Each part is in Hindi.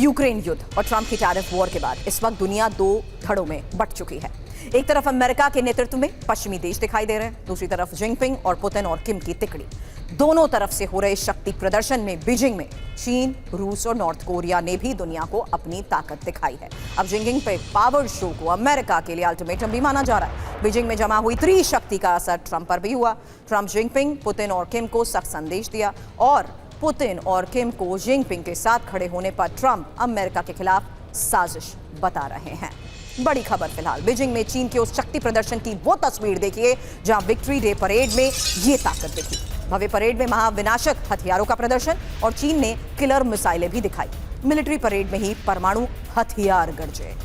यूक्रेन युद्ध और ट्रंप की टैरिफ वॉर के बाद इस वक्त दुनिया दो धड़ों में बंट चुकी है। एक तरफ अमेरिका के नेतृत्व में पश्चिमी देश दिखाई दे रहे हैं, दूसरी तरफ जिनपिंग और पुतिन और किम की तिकड़ी। दोनों तरफ से हो रहे शक्ति प्रदर्शन में बीजिंग में चीन, रूस और नॉर्थ कोरिया ने भी दुनिया को अपनी ताकत दिखाई है। अब जिनपिंग पे पावर शो को अमेरिका के लिए अल्टीमेटम भी माना जा रहा है। बीजिंग में जमा हुई त्रिशक्ति का असर ट्रंप पर भी हुआ। ट्रंप जिनपिंग, पुतिन और किम को सख्त संदेश दिया और पुतिन और किम को जिनपिंग के साथ खड़े होने पर ट्रंप अमेरिका के खिलाफ साजिश बता रहे हैं। बड़ी खबर फिलहाल बीजिंग में चीन के उस शक्ति प्रदर्शन की वो तस्वीर देखिए जहां विक्ट्री डे परेड में ये ताकत दिखी। भव्य परेड में महाविनाशक हथियारों का प्रदर्शन और चीन ने किलर मिसाइलें भी दिखाई। मिलिट्री परेड में ही परमाणु हथियार गरजे।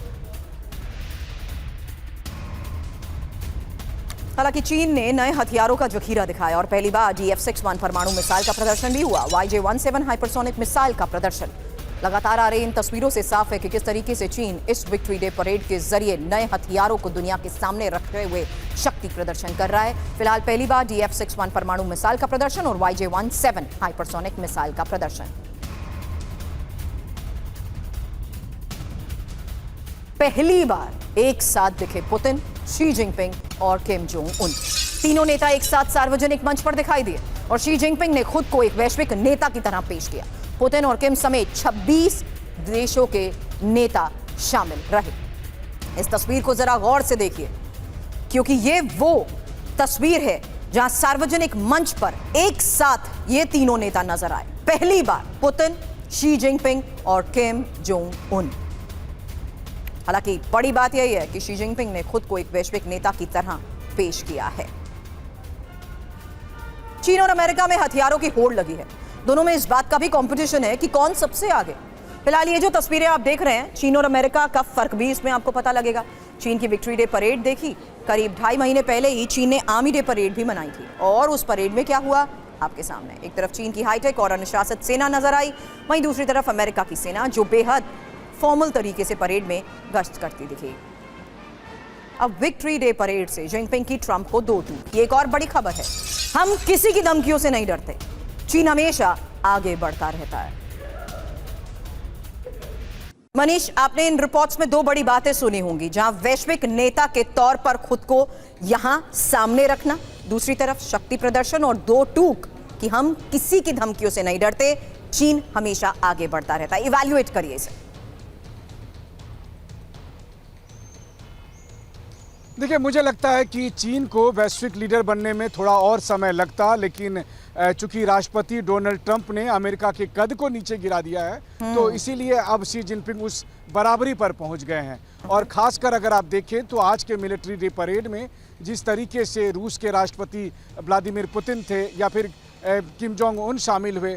हालांकि चीन ने नए हथियारों का जखीरा दिखाया और पहली बार DF-61 परमाणु मिसाइल का प्रदर्शन भी हुआ। YJ-17 हाइपरसोनिक मिसाइल का प्रदर्शन। लगातार आ रही इन तस्वीरों से साफ है कि किस तरीके से चीन इस विक्ट्री डे परेड के जरिए नए हथियारों को दुनिया के सामने रखते हुए शक्ति प्रदर्शन कर रहा है। फिलहाल पहली बार DF-61 परमाणु मिसाइल का प्रदर्शन और YJ-17 हाइपरसोनिक मिसाइल का प्रदर्शन। पहली बार एक साथ दिखे पुतिन, शी जिनपिंग और किम जोंग उन। तीनों नेता एक साथ सार्वजनिक मंच पर दिखाई दिए और शी जिनपिंग ने खुद को एक वैश्विक नेता की तरह पेश किया। पुतिन और किम समेत 26 देशों के नेता शामिल रहे। इस तस्वीर को जरा गौर से देखिए क्योंकि ये वो तस्वीर है जहां सार्वजनिक मंच पर एक साथ ये तीनों नेता नजर आए। पहली बार पुतिन, शी जिनपिंग और किम जोंग उन। हालांकि बड़ी बात यही है कि शी जिनपिंग ने खुद को एक वैश्विक नेता की तरह पेश किया है। चीन और अमेरिका में हथियारों की होड़ लगी है। दोनों में इस बात का भी कंपटीशन है कि कौन सबसे आगे। फिलहाल ये जो तस्वीरें आप देख रहे हैं, चीन और अमेरिका का फर्क भी इसमें आपको पता लगेगा। चीन की विक्ट्री डे परेड देखी, करीब 2.5 महीने पहले ही चीन ने आर्मी डे परेड भी मनाई थी और उस परेड में क्या हुआ आपके सामने। एक तरफ चीन की हाईटेक और अनुशासित सेना नजर आई, वहीं दूसरी तरफ अमेरिका की सेना जो बेहद फॉर्मल तरीके से परेड में गश्त करती दिखी। अब विक्ट्री डे परेड से जिनपिंग की ट्रंप को 2 टूक। ये एक और बड़ी खबर है, हम किसी की धमकियों से नहीं डरते। चीन हमेशा आगे बढ़ता रहता है। मनीष, आपने इन रिपोर्ट्स में 2 बड़ी बातें सुनी होंगी, जहां वैश्विक नेता के तौर पर खुद को यहां सामने रखना, दूसरी तरफ शक्ति प्रदर्शन और 2 टूक कि हम किसी की धमकियों से नहीं डरते, चीन हमेशा आगे बढ़ता रहता है। इवैल्यूएट करिए इसे। देखिए, मुझे लगता है कि चीन को वैश्विक लीडर बनने में थोड़ा और समय लगता, लेकिन चूंकि राष्ट्रपति डोनाल्ड ट्रंप ने अमेरिका के कद को नीचे गिरा दिया है, तो इसीलिए अब शी जिनपिंग उस बराबरी पर पहुंच गए हैं। और खासकर अगर आप देखें तो आज के मिलिट्री डे परेड में जिस तरीके से रूस के राष्ट्रपति व्लादिमीर पुतिन थे या फिर किम जोंग उन शामिल हुए,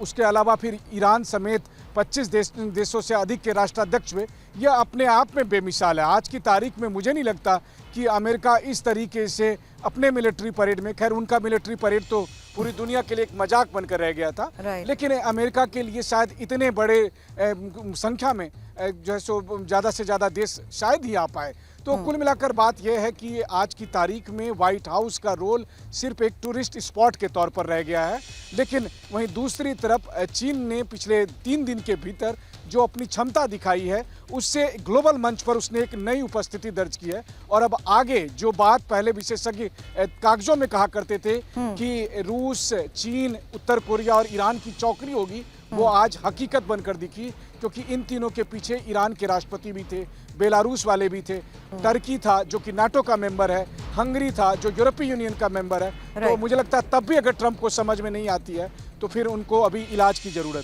उसके अलावा फिर ईरान समेत 25 देशों से अधिक के राष्ट्राध्यक्ष हुए, यह अपने आप में बेमिसाल है। आज की तारीख में मुझे नहीं लगता कि अमेरिका इस तरीके से अपने मिलिट्री परेड में, खैर उनका मिलिट्री परेड तो पूरी दुनिया के लिए एक मजाक बनकर रह गया था, लेकिन अमेरिका के लिए शायद इतने बड़े संख्या में जो है सो ज़्यादा से ज़्यादा देश शायद ही आ पाए। तो कुल मिलाकर बात यह है कि आज की तारीख में व्हाइट हाउस का रोल सिर्फ एक टूरिस्ट स्पॉट के तौर पर रह गया है। लेकिन वहीं दूसरी तरफ चीन ने पिछले 3 दिन के भीतर जो अपनी क्षमता दिखाई है, उससे ग्लोबल मंच पर उसने एक नई उपस्थिति दर्ज की है। और अब आगे जो बात पहले विशेषज्ञ कागजों में कहा करते थे कि रूस, चीन, उत्तर कोरिया और ईरान की चौकड़ी होगी, वो आज हकीकत बनकर दिखी, क्योंकि इन तीनों के पीछे ईरान के राष्ट्रपति भी थे, बेलारूस वाले भी थे, टर्की था जो कि नाटो का मेंबर है, हंगरी था जो यूरोपीय यूनियन का मेंबर है। तो मुझे लगता है तब भी अगर ट्रंप को समझ में नहीं आती है तो फिर उनको अभी इलाज की जरूरत है।